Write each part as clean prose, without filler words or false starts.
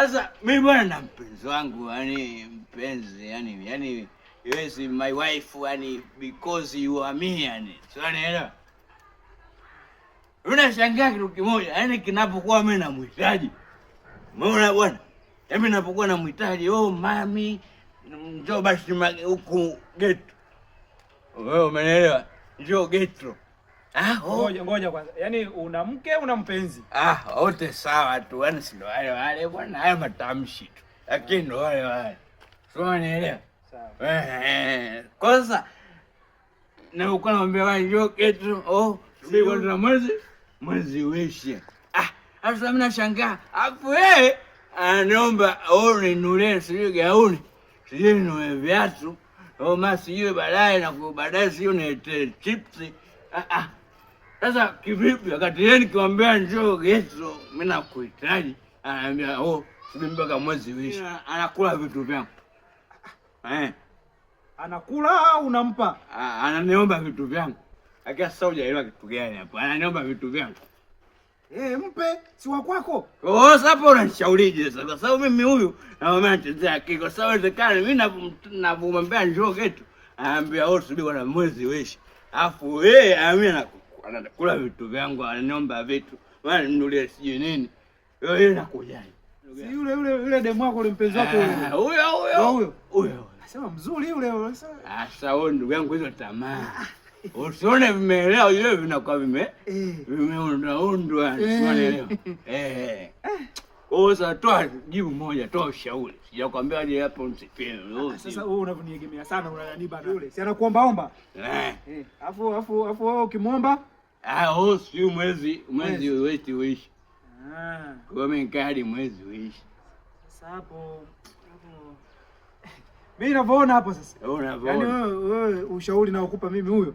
Sasa mimi bwana na mpenzi wangu, yani mpenzi, yani yes my wife, yani because you are me, yani. Sio unaelewa? Unashangaa kitu kimoja, yani kinapokuwa mimi namhitaji. Umeona bwana? Mimi ninapokuwa namhitaji, oh mami, njoo basi huku geto. Wewe umeelewa? Njoo geto. Ngoja kwanza. Yaani una mke una mpenzi? Wote sawa tu. Yaani si ndo wale bwana, haya matamshi tu. Lakini ndo wale. Sio unaelewa? Sawa. Kwanza na uko naambia wewe njoo geto. Sisi kwa mwezi uishe. Sasa mimi nashangaa. Afu anaomba ninunulie sijui gauni. Sijui ninunue viatu. Sijui baadaye sijui niletee chipsi. Sasa kivipi wakati yeye nikiwaambia njoo geto mimi nakuhitaji, ananiambia subiri mpaka mwezi uishe. Anakula vitu vyangu. Anakula au unampa? Ananiomba vitu vyangu. Akia sasa hujaelewa kitu gani hapo? Ananiomba vitu vyangu. Mpe, si wa kwako. Sasa hapo unanishaurije sasa? Kwa sababu mimi huyu na mama anachezea kiko. Sasa inawezekana mimi navumwambia njoo geto. Ananiambia subiri bwana mwezi uishe. Alafu anakula vitu vyangu, ananiomba vitu. Bwana ninunulie sijui nini. Yeye nakujaje? Si yule demu wako yule mpenzi wako yule. Huyo. Anasema mzuri yule. Sasa wewe ndugu yangu hizo tamaa. Usione vimeelewa yule vinakuwa vimeundwa. Unaelewa? Sasa toa jibu moja, toa ushauri. Sijakwambia aje hapo msifie. Sasa wewe unavuniegemea sana unani bana yule. Si anakuomba omba? Afu wewe ukimwomba? Si mwezi uishi. Kwa mimi kadi mwezi uishi. Sasa hapo mimi ninavyoona hapo sasa. Unavyoona. Yaani wewe ushauri na ukupa mimi huyo?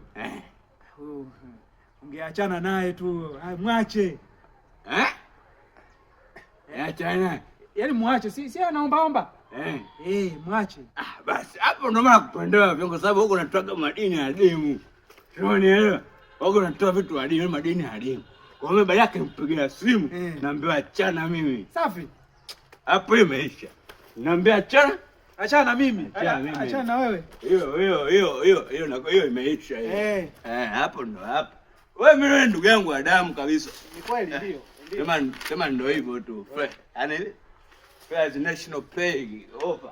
Ungeachana naye tu. Mwache. Achana. Yaani mwache, si anaomba. Mwache. Basi hapo ndo maana kupendewa kwa sababu huko unatoa madini ya demu. Unaelewa? Huko unatoa vitu adimu, madini ya demu. Kwa hiyo baada yake mpigia simu, naambiwa achana mimi. Safi. Hapo imeisha. Naambia achana. Achana mimi. Achana wewe. Hiyo imeisha hiyo. Hapo ndo hapo. Wewe mimi ndugu yangu wa damu kabisa. Ni kweli ndio. Kama ndo hivyo tu. Yaani national play over.